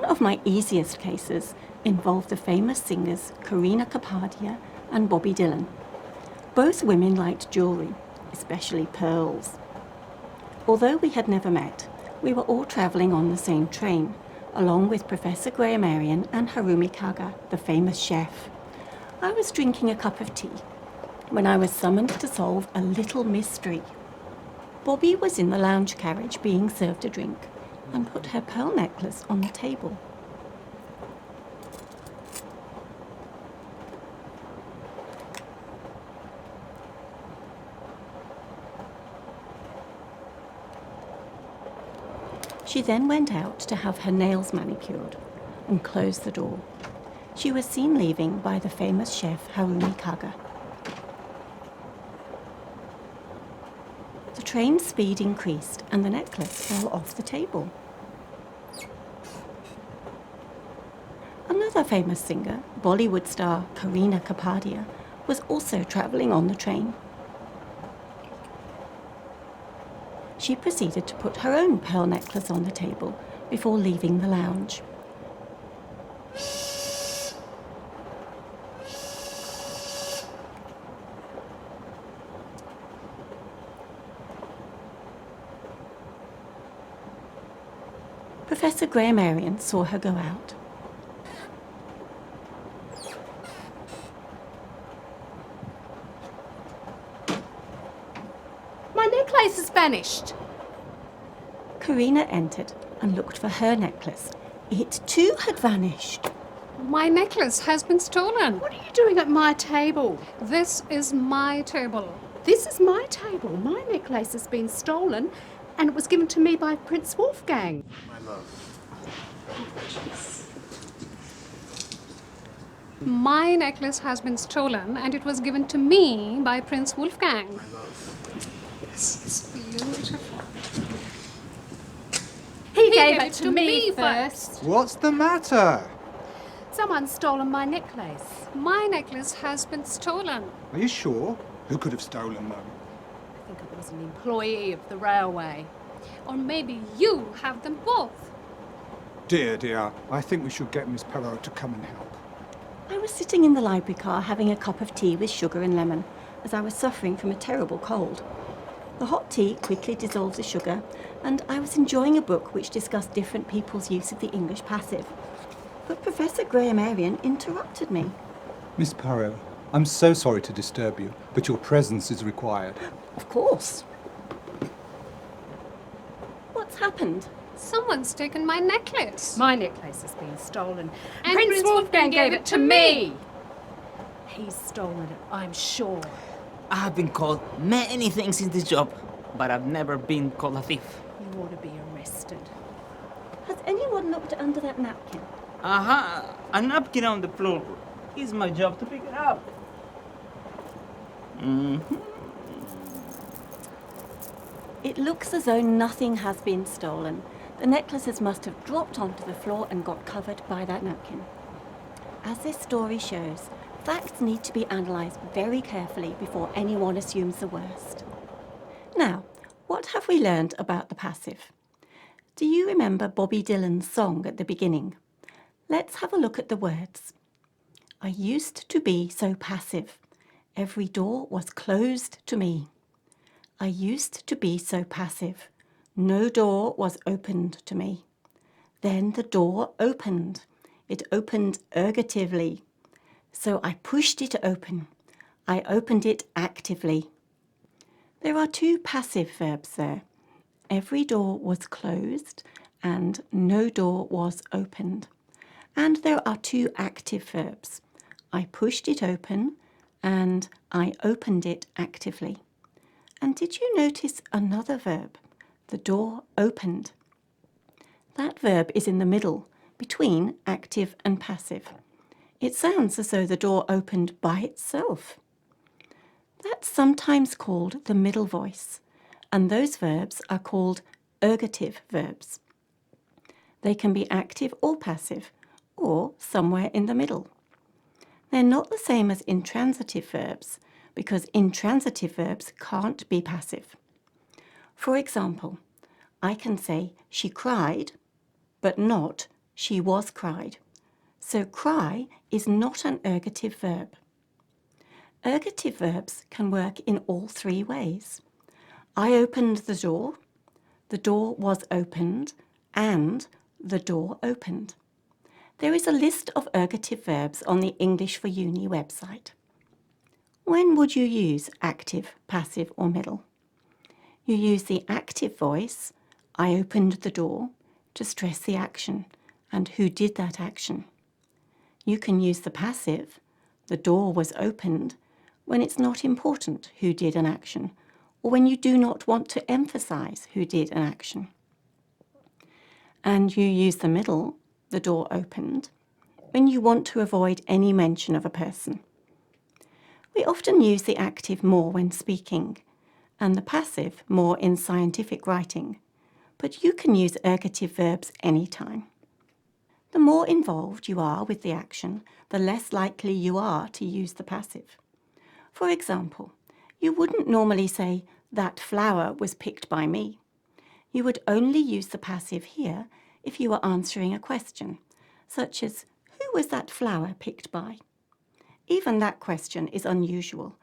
One of my easiest cases involved the famous singers Karina Kapadia and Bobby Dylan. Both women liked jewellery, especially pearls. Although we had never met, we were all travelling on the same train, along with Professor Graham Arian and Harumi Kaga, the famous chef. I was drinking a cup of tea when I was summoned to solve a little mystery. Bobby was in the lounge carriage being served a drink and put her pearl necklace on the table. She then went out to have her nails manicured and closed the door. She was seen leaving by the famous chef Harumi Kaga. The train's speed increased and the necklace fell off the table. Another famous singer, Bollywood star Karina Kapadia, was also travelling on the train. She proceeded to put her own pearl necklace on the table before leaving the lounge. Professor Graham Arian saw her go out. My necklace has vanished. Karina entered and looked for her necklace. It too had vanished. My necklace has been stolen. What are you doing at my table? This is my table. This is my table. My necklace has been stolen and it was given to me by Prince Wolfgang. My love. My necklace has been stolen and it was given to me by Prince Wolfgang. My love. This is beautiful. He gave it to me first. What's the matter? Someone's stolen my necklace. My necklace has been stolen. Are you sure? Who could have stolen them? I think it was an employee of the railway. Or maybe you have them both. Dear, I think we should get Miss Perrault to come and help. I was sitting in the library car having a cup of tea with sugar and lemon as I was suffering from a terrible cold. The hot tea quickly dissolved the sugar and I was enjoying a book which discussed different people's use of the English passive. But Professor Graham Arian interrupted me. Miss Perrault, I'm so sorry to disturb you, but your presence is required. Of course. What's happened? Someone's taken my necklace. My necklace has been stolen. And Prince Wolfgang gave it to me. He's stolen it, I'm sure. I've been called many things in this job, but I've never been called a thief. You ought to be arrested. Has anyone looked under that napkin? A napkin on the floor. It's my job to pick it up. It looks as though nothing has been stolen. The necklaces must have dropped onto the floor and got covered by that napkin. As this story shows, facts need to be analysed very carefully before anyone assumes the worst. Now, what have we learned about the passive? Do you remember Bobby Dylan's song at the beginning? Let's have a look at the words. I used to be so passive. Every door was closed to me. I used to be so passive. No door was opened to me. Then the door opened. It opened ergatively. So I pushed it open. I opened it actively. There are two passive verbs there. Every door was closed and no door was opened. And there are two active verbs. I pushed it open and I opened it actively. And did you notice another verb? The door opened. That verb is in the middle, between active and passive. It sounds as though the door opened by itself. That's sometimes called the middle voice, and those verbs are called ergative verbs. They can be active or passive, or somewhere in the middle. They're not the same as intransitive verbs, because intransitive verbs can't be passive. For example, I can say she cried, but not She was cried. So cry is not an ergative verb. Ergative verbs can work in all three ways. I opened the door was opened, and the door opened. There is a list of ergative verbs on the English for Uni website. When would you use active, passive or middle? You use the active voice, I opened the door, to stress the action and who did that action. You can use the passive, the door was opened, when it's not important who did an action, or when you do not want to emphasize who did an action. And you use the middle, the door opened, when you want to avoid any mention of a person. We often use the active more when speaking, and the passive more in scientific writing, but you can use ergative verbs anytime. The more involved you are with the action, the less likely you are to use the passive. For example, you wouldn't normally say, that flower was picked by me. You would only use the passive here if you were answering a question, such as, who was that flower picked by? Even that question is unusual,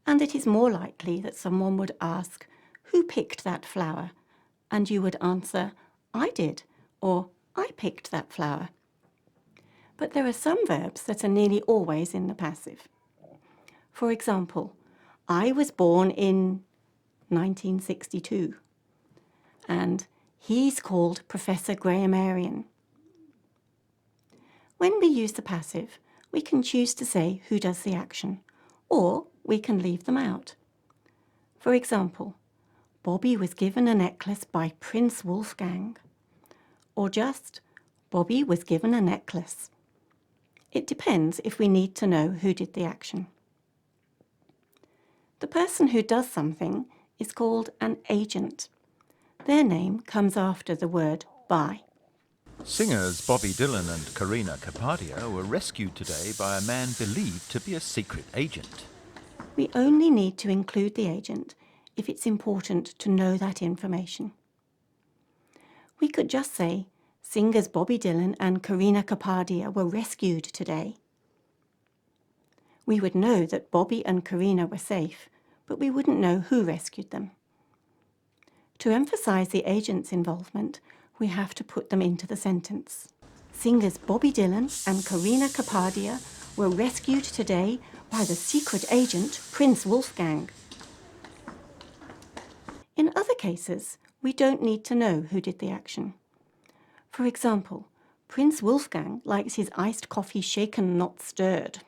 and it is more likely that someone would ask, who picked that flower? And you would answer, I did, or I picked that flower. But there are some verbs that are nearly always in the passive. For example, I was born in 1962, and he's called Professor Grahamarian. When we use the passive, we can choose to say who does the action, or we can leave them out. For example, Bobby was given a necklace by Prince Wolfgang, or just, Bobby was given a necklace. It depends if we need to know who did the action. The person who does something is called an agent. Their name comes after the word by. Singers Bobby Dylan and Karina Kapadia were rescued today by a man believed to be a secret agent. We only need to include the agent if it's important to know that information. We could just say, singers Bobby Dylan and Karina Kapadia were rescued today. We would know that Bobby and Karina were safe, but we wouldn't know who rescued them. To emphasize the agent's involvement, we have to put them into the sentence. Singers Bobby Dylan and Karina Kapadia were rescued today by the secret agent Prince Wolfgang. In other cases, we don't need to know who did the action. For example, Prince Wolfgang likes his iced coffee shaken, not stirred.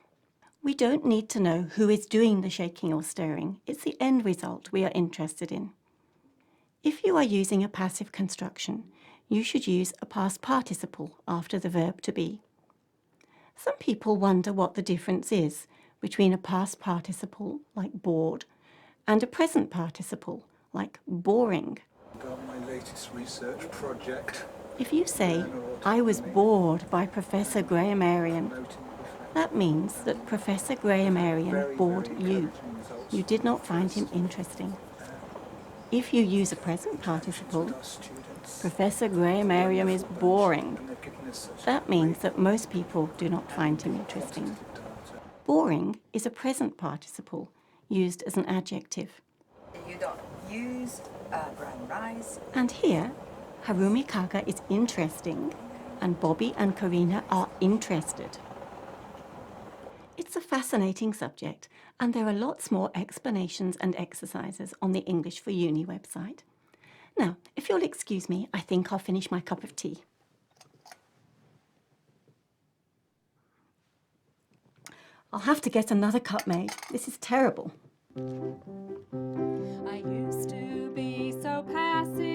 We don't need to know who is doing the shaking or stirring. It's the end result we are interested in. If you are using a passive construction, you should use a past participle after the verb to be. Some people wonder what the difference is between a past participle, like bored, and a present participle, like boring. About my latest research project. If you say, I was bored by Professor Grahamarian, that means that Professor Grahamarian bored you. You did not find him interesting. If you use a present participle, Professor Grahamarian is boring. That means that most people do not find him interesting. Boring is a present participle used as an adjective. You don't use brown rice. And here, Harumi Kaga is interesting, and Bobby and Karina are interested. It's a fascinating subject, and there are lots more explanations and exercises on the English for Uni website. Now, if you'll excuse me, I think I'll finish my cup of tea. I'll have to get another cup made. This is terrible. I used to be so passive.